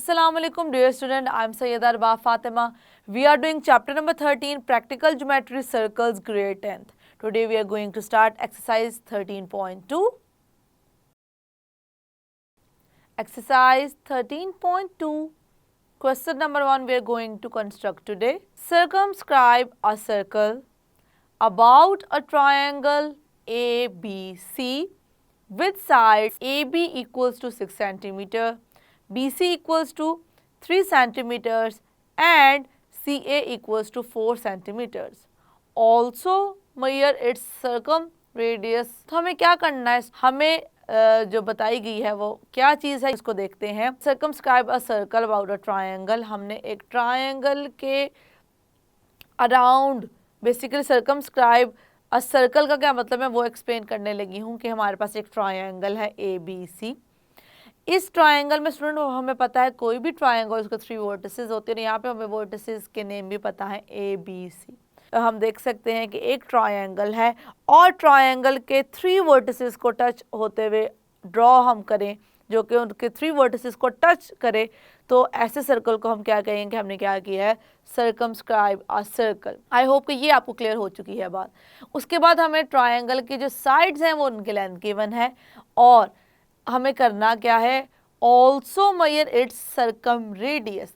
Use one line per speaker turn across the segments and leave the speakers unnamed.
Assalamu alaikum dear student, I am Sayyida Arba Fatima. We are doing chapter number 13 practical geometry circles grade 10th. Today we are going to start exercise 13.2. Exercise 13.2. Question number 1 we are going to construct today. Circumscribe a circle about a triangle ABC with sides AB equals to 6 centimeter, BC equals to 3 centimeters and CA equals to 4 centimeters. Also measure its circumradius. तो हमें क्या करना है, हमें जो बताई गई है वो क्या चीज़ है इसको देखते हैं. Circumscribe a circle about a triangle. हमने एक ट्रायंगल के around basically circumscribe a circle का क्या मतलब है वो एक्सप्लेन करने लगी हूँ कि हमारे पास एक ट्रायंगल है ABC. इस ट्रायंगल में स्टूडेंट हमें पता है कोई भी ट्रायंगल उसके 3 वर्टिसेस होते हैं. यहाँ पे हमें वर्टिसेस के नेम भी पता है ABC. तो हम देख सकते हैं कि एक ट्रायंगल है और ट्रायंगल के 3 वर्टिसेस को टच होते हुए ड्रॉ हम करें जो कि उनके 3 वर्टिसेस को टच करे तो ऐसे सर्कल को हम क्या कहेंगे, हमने क्या किया है, circumscribe a circle. I hope कि ये आपको क्लियर हो चुकी है बात. उसके बाद हमें ट्रायंगल की जो साइड्स हैं वो उनके लेंथ गिवन है और हमें करना क्या है, ऑल्सो मेजर इट्स सर्कमरेडियस.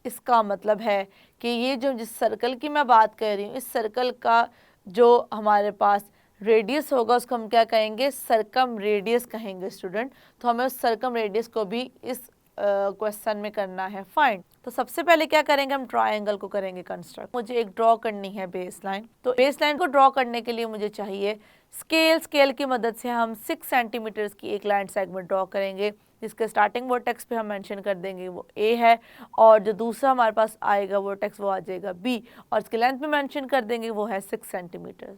इसका मतलब है कि ये जो जिस सर्कल की मैं बात कर रही हूँ इस सर्कल का जो हमारे पास रेडियस होगा उसको हम क्या कहेंगे, सर्कम रेडियस कहेंगे स्टूडेंट. तो हमें उस सर्कम रेडियस को भी इस क्वेश्चन में करना है फाइंड. तो सबसे पहले क्या करेंगे, हम ट्रायंगल को करेंगे कंस्ट्रक्ट. मुझे एक ड्रॉ करनी है बेस लाइन. तो बेस लाइन को ड्रॉ करने के लिए मुझे चाहिए स्केल की मदद से हम 6 सेंटीमीटर्स की एक लाइन सेगमेंट ड्रॉ करेंगे जिसके स्टार्टिंग वर्टेक्स पे हम मेंशन कर देंगे वो A है और जो दूसरा हमारे पास आएगा वर्टेक्स वो आ जाएगा B और इसके लेंथ पे मेंशन कर देंगे वो है 6 सेंटीमीटर.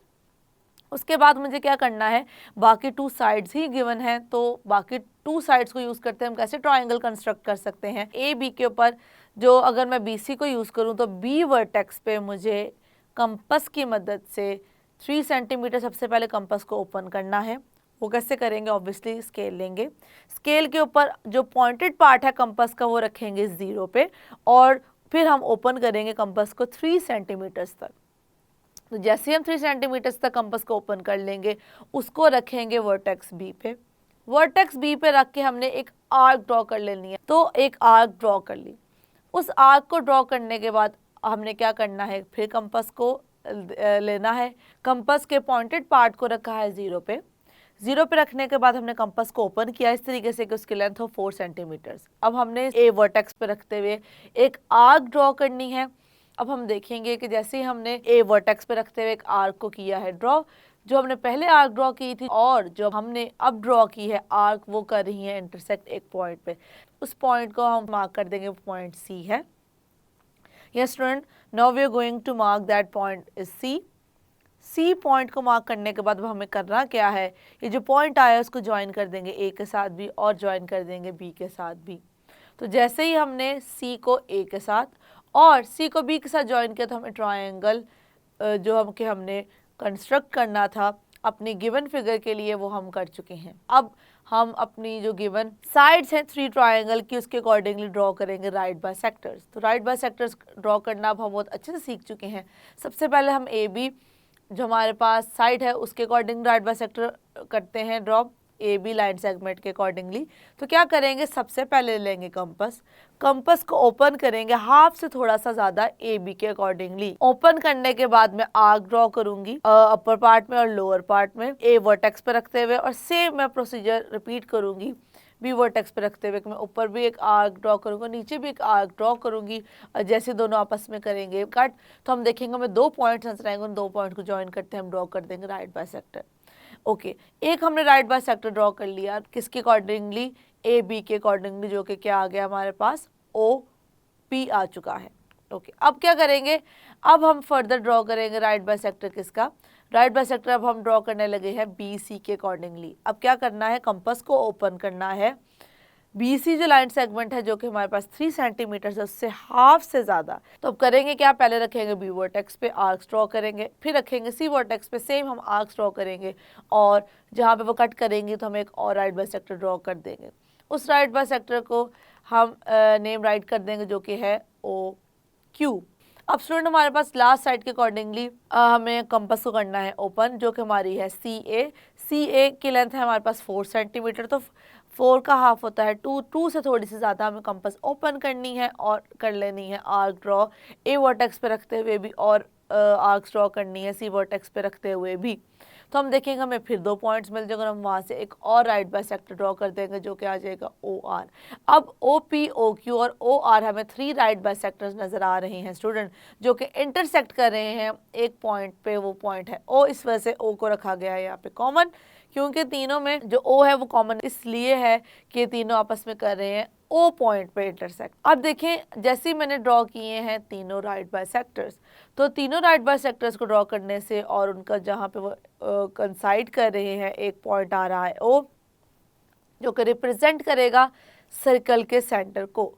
उसके बाद मुझे क्या करना है, बाकी 2 साइड्स ही गिवन है तो बाकी 2 साइड्स को यूज़ करते हैं हम कैसे ट्रायंगल कंस्ट्रक्ट कर सकते हैं. ए बी के ऊपर जो अगर मैं BC को यूज़ करूं तो B वर्टेक्स पे मुझे कंपस की मदद से 3 सेंटीमीटर सबसे पहले कंपस को ओपन करना है. वो कैसे करेंगे, ऑब्वियसली स्केल लेंगे. स्केल के ऊपर जो पॉइंटेड पार्ट है कंपस का वो रखेंगे 0 पे और फिर हम ओपन करेंगे कंपस को 3 सेंटीमीटर्स तक. तो जैसे हम 3 सेंटीमीटर्स तक कंपस को ओपन कर लेंगे उसको रखेंगे वर्टेक्स B पे. वर्टेक्स B पे रख के हमने एक आर्क ड्रॉ कर लेनी है. तो एक आर्क ड्रॉ कर ली. उस आर्क को ड्रॉ करने के बाद हमने क्या करना है, फिर कंपस को लेना है. कंपस के पॉइंटेड पार्ट को रखा है 0 पे. 0 पे रखने के बाद हमने कंपस को ओपन किया इस तरीके से कि उसकी लेंथ हो 4 सेंटीमीटर्स. अब हमने A वर्टेक्स पे रखते हुए एक आर्क ड्रॉ करनी है. अब हम देखेंगे कि जैसे ही हमने A वर्टेक्स पे रखते हुए एक आर्क को किया है ड्रॉ, जो हमने पहले आर्क ड्रॉ की थी और जो हमने अब ड्रॉ की है आर्क वो कर रही है इंटरसेक्ट एक पॉइंट पे. उस पॉइंट को हम मार्क कर देंगे, पॉइंट C है. Yes student, now we are going to mark that point is C point को मार्क करने के बाद हमें करना क्या है, ये जो पॉइंट आया उसको ज्वाइन कर देंगे A के साथ भी और ज्वाइन कर देंगे B के साथ भी. तो जैसे ही हमने C को A के साथ और C को B के साथ ज्वाइन किया तो हमें ट्रायंगल जो हमने कंस्ट्रक्ट करना था अपनी गिवन फिगर के लिए वो हम कर चुके हैं. अब हम अपनी जो गिवन साइड्स हैं 3 ट्रायंगल की उसके अकॉर्डिंगली ड्रॉ करेंगे राइट बाइसेक्टर्स. तो राइट बाइसेक्टर्स ड्रॉ करना अब हम बहुत अच्छे से सीख चुके हैं. सबसे पहले हम AB जो हमारे पास साइड है उसके अकॉर्डिंग राइट बाइसेक्टर करते हैं ड्रॉ AB लाइन सेगमेंट के अकॉर्डिंगली. तो क्या करेंगे, सबसे पहले लेंगे कंपस को ओपन करेंगे हाफ से थोड़ा सा ज़्यादा AB के अकॉर्डिंगली. ओपन करने के बाद मैं आर्क ड्रॉ करूंगी अपर पार्ट में और लोअर पार्ट में A वर्टेक्स पे रखते हुए और सेम मैं प्रोसीजर रिपीट करूंगी B वर्टेक्स पे रखते हुए. मैं ऊपर भी एक आर्क ड्रॉ करूंगा, नीचे भी एक आर्क ड्रॉ करूंगी. जैसे दोनों आपस में करेंगे कट तो हम देखेंगे हमें 2 पॉइंट्स नजर आएंगे. उन 2 पॉइंट को ज्वाइन करते हम ड्रॉ कर देंगे राइट बाइसेक्टर. ओके, एक हमने राइट बाइसेक्टर ड्रॉ कर लिया किसके अकॉर्डिंगली, AB के अकॉर्डिंगली, जो कि क्या आ गया हमारे पास OP आ चुका है. ओके, अब क्या करेंगे, अब हम फर्दर ड्रॉ करेंगे राइट बाइसेक्टर किसका, राइट बाइसेक्टर अब हम ड्रॉ करने लगे हैं BC के अकॉर्डिंगली. अब क्या करना है, कंपस को ओपन करना है. BC जो लाइन सेगमेंट है जो कि हमारे पास 3 सेंटीमीटर है उससे हाफ से ज़्यादा. तो अब करेंगे क्या, पहले रखेंगे B वर्टेक्स पे आर्क्स ड्रॉ करेंगे, फिर रखेंगे C वर्टेक्स पे सेम हम आर्क्स ड्रॉ करेंगे और जहाँ पे वो कट करेंगे तो हम एक और राइट बाइसेक्टर ड्रॉ कर देंगे. उस राइट बाइसेक्टर को हम नेम राइट कर देंगे जो कि है ओ क्यू। अब स्टूडेंट हमारे पास लास्ट साइड के अकॉर्डिंगली हमें कंपास को करना है ओपन, जो कि हमारी है सी ए की लेंथ है हमारे पास 4 सेंटीमीटर, तो 4 का हाफ होता है 2 से थोड़ी सी ज़्यादा हमें कंपास ओपन करनी है और कर लेनी है आर्क ड्रॉ ए वर्टेक्स पे रखते हुए भी और आर्क ड्रॉ करनी है सी वर्टेक्स पे रखते हुए भी। तो हम देखेंगे हमें फिर 2 पॉइंट्स मिल जाएंगे और हम वहाँ से एक और राइट बाइसेक्टर ड्रॉ कर देंगे जो कि आ जाएगा ओ आर। अब ओ पी ओ क्यू और ओ आर हमें 3 राइट बाइसेक्टर्स नज़र आ रहे हैं स्टूडेंट, जो कि इंटरसेक्ट कर रहे हैं एक पॉइंट पे, वो पॉइंट है ओ। इस वजह से ओ को रखा गया है यहाँ पे कॉमन, क्योंकि तीनों में जो ओ है वो कॉमन इसलिए है कि तीनों आपस में कर रहे हैं ओ पॉइंट पे इंटरसेक्ट। अब देखें जैसे ही मैंने ड्रॉ किए हैं तीनों राइट बाइसेक्टर्स, तो तीनों राइट बाइसेक्टर्स को ड्रॉ करने से और उनका जहाँ पे वो कंसाइड कर रहे हैं एक पॉइंट आ रहा है ओ, जो कि रिप्रेजेंट करेगा सर्कल के सेंटर को।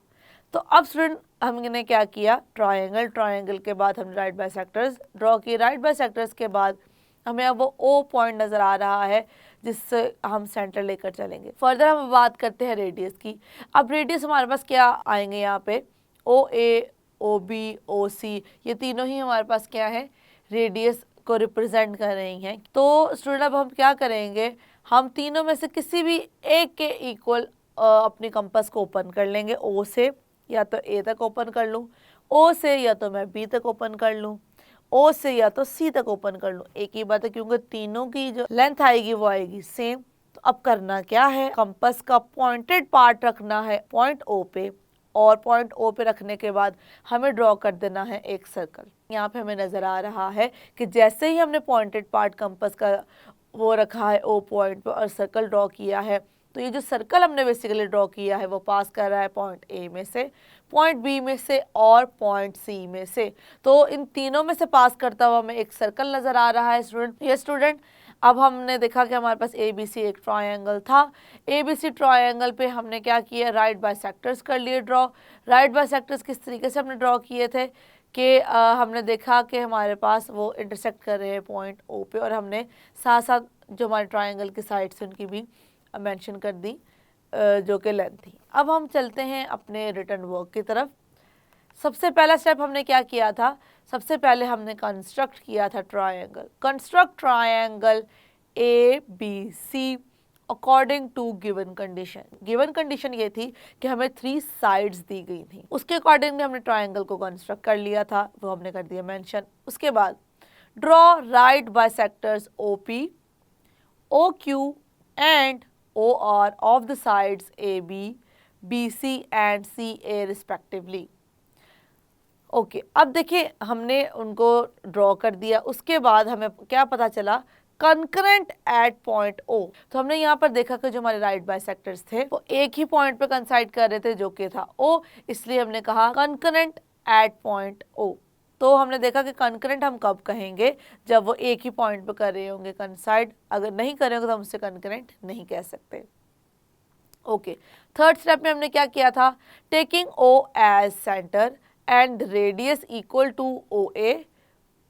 तो अब स्टूडेंट हमने क्या किया, ट्रायंगल के बाद हमने राइट बाइसेक्टर्स ड्रॉ किए। राइट बाइसेक्टर्स के बाद हमें अब वो ओ पॉइंट नज़र आ रहा है जिससे हम सेंटर लेकर चलेंगे। फर्दर हम बात करते हैं रेडियस की। अब रेडियस हमारे पास क्या आएंगे यहाँ पे, ओ ए, ओ बी, ओ सी, ये तीनों ही हमारे पास क्या है, रेडियस को रिप्रेजेंट कर रही हैं। तो स्टूडेंट अब हम क्या करेंगे, हम तीनों में से किसी भी एक के इक्वल अपनी कंपास को ओपन कर लेंगे। ओ से या तो ए तक ओपन कर लूँ, ओ से या तो मैं बी तक ओपन कर लूँ, ओ से या तो सी तक ओपन कर लूँ। एक ही बात है क्योंकि तीनों की जो लेंथ आएगी वो आएगी सेम। तो अब करना क्या है, कंपास का पॉइंटेड पार्ट रखना है पॉइंट ओ पे, और पॉइंट ओ पे रखने के बाद हमें ड्रॉ कर देना है एक सर्कल। यहाँ पे हमें नज़र आ रहा है कि जैसे ही हमने पॉइंटेड पार्ट कंपास का वो रखा है ओ पॉइंट पे और सर्कल ड्रॉ किया है, तो ये जो सर्कल हमने बेसिकली ड्रॉ किया है वो पास कर रहा है पॉइंट ए में से, पॉइंट बी में से और पॉइंट सी में से। तो इन तीनों में से पास करता हुआ हमें एक सर्कल नज़र आ रहा है स्टूडेंट। ये स्टूडेंट अब हमने देखा कि हमारे पास ए बी सी एक ट्रायंगल था। ए बी सी ट्रायंगल पे हमने क्या किया, राइट बाइसेक्टर्स कर लिए ड्रॉ। राइट बाइसेक्टर्स किस तरीके से हमने ड्रॉ किए थे कि हमने देखा कि हमारे पास वो इंटरसेक्ट कर रहे हैं पॉइंट ओ पे, और हमने साथ साथ जो हमारे ट्रायंगल की साइड्स उनकी भी मेंशन कर दी जो कि लेंथ थी। अब हम चलते हैं अपने रिटन वर्क की तरफ। सबसे पहला स्टेप हमने क्या किया था, सबसे पहले हमने कंस्ट्रक्ट किया था triangle. Construct triangle A B C according to given condition. Given condition ये थी कि हमें 3 साइड्स दी गई थी, उसके अकॉर्डिंगली हमने ट्रायंगल को कंस्ट्रक्ट कर लिया था, वो हमने कर दिया मेंशन। उसके बाद draw right bisectors O P, O Q and O R of the sides A B, B C and C A respectively. Okay, अब देखिए हमने उनको ड्रॉ कर दिया। उसके बाद हमें क्या पता चला, कंकरेंट एट पॉइंट ओ। तो हमने यहाँ पर देखा कि जो हमारे राइट बाइसेक्टर्स थे वो एक ही पॉइंट पे कंसाइड कर रहे थे जो कि था ओ, इसलिए हमने कहा कंकरेंट एट पॉइंट ओ। तो हमने देखा कि कंकरेंट हम कब कहेंगे, जब वो एक ही पॉइंट पे कर रहे होंगे कंसाइड। अगर नहीं कर रहे होंगे तो हम उससे कंकरेंट नहीं कह सकते। ओके, थर्ड स्टेप में हमने क्या किया था, taking O as centre and radius equal to O A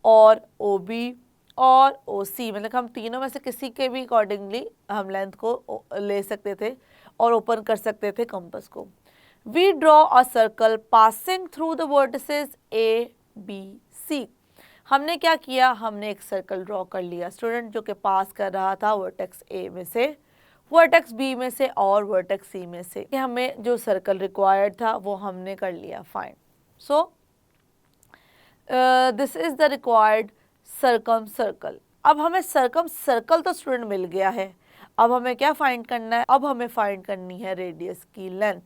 और ओ बी और ओ सी, मतलब हम तीनों में से किसी के भी अकॉर्डिंगली हम लेंथ को ले सकते थे और ओपन कर सकते थे कंपास को। We draw a circle passing through the vertices A B C. हमने क्या किया, हमने एक सर्कल ड्रॉ कर लिया स्टूडेंट, जो कि पास कर रहा था वर्टेक्स ए में से, वर्टेक्स बी में से और वर्टेक्स सी में से। हमें जो सर्कल रिक्वायर्ड था वो हमने कर लिया, fine. So this is the required circum circle. अब हमें सर्कम सर्कल तो स्टूडेंट मिल गया है, अब हमें क्या फाइंड करना है, अब हमें फाइंड करनी है रेडियस की लेंथ।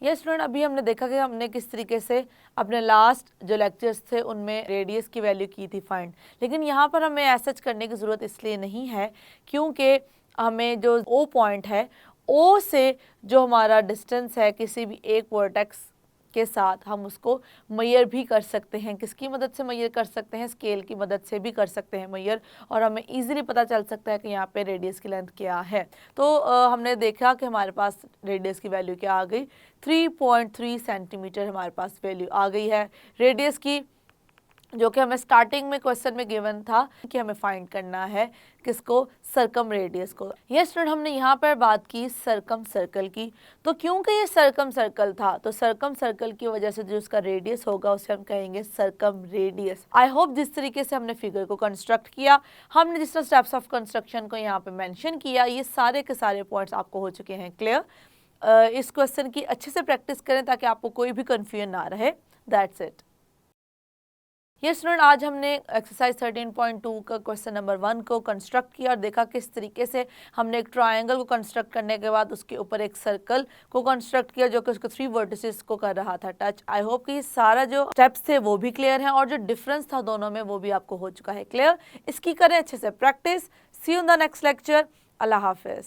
ये स्टूडेंट अभी हमने देखा कि हमने किस तरीके से अपने लास्ट जो लेक्चर्स थे उनमें रेडियस की वैल्यू की थी फाइंड, लेकिन यहाँ पर हमें ऐसा करने की ज़रूरत इसलिए नहीं है क्योंकि हमें जो ओ पॉइंट है, ओ से जो हमारा डिस्टेंस है किसी भी एक वर्टेक्स के साथ, हम उसको मैयर भी कर सकते हैं। किसकी मदद से मैयर कर सकते हैं, स्केल की मदद से भी कर सकते हैं मैयर, और हमें इजीली पता चल सकता है कि यहाँ पे रेडियस की लेंथ क्या है। तो हमने देखा कि हमारे पास रेडियस की वैल्यू क्या आ गई, 3.3 सेंटीमीटर हमारे पास वैल्यू आ गई है रेडियस की। जो कि हमें स्टार्टिंग में क्वेश्चन में गिवन था कि हमें फाइंड करना है किसको, सर्कम रेडियस को। ये स्टूडेंट हमने यहाँ पर बात की सर्कम सर्कल की। तो क्योंकि ये सर्कम सर्कल था तो सर्कम सर्कल की वजह से जो उसका रेडियस होगा उसे हम कहेंगे सर्कम रेडियस। आई होप जिस तरीके से हमने फिगर को कंस्ट्रक्ट किया, हमने जिस तरह स्टेप्स ऑफ कंस्ट्रक्शन को यहाँ पे मेंशन किया, ये सारे के सारे पॉइंट्स आपको हो चुके हैं क्लियर। इस क्वेश्चन की अच्छे से प्रैक्टिस करें ताकि आपको कोई भी कन्फ्यूजन ना रहे। That's it. ये स्टूडेंट आज हमने एक्सरसाइज 13.2 का क्वेश्चन नंबर 1 को कंस्ट्रक्ट किया और देखा किस तरीके से हमने एक ट्रायंगल को कंस्ट्रक्ट करने के बाद उसके ऊपर एक सर्कल को कंस्ट्रक्ट किया जो कि उसके 3 वर्टिसेस को कर रहा था टच। आई होप कि सारा जो स्टेप्स थे वो भी क्लियर हैं और जो डिफरेंस था दोनों में वो भी आपको हो चुका है क्लियर। इसकी करें अच्छे से practice. See you in the next lecture. अल्लाह हाफिज।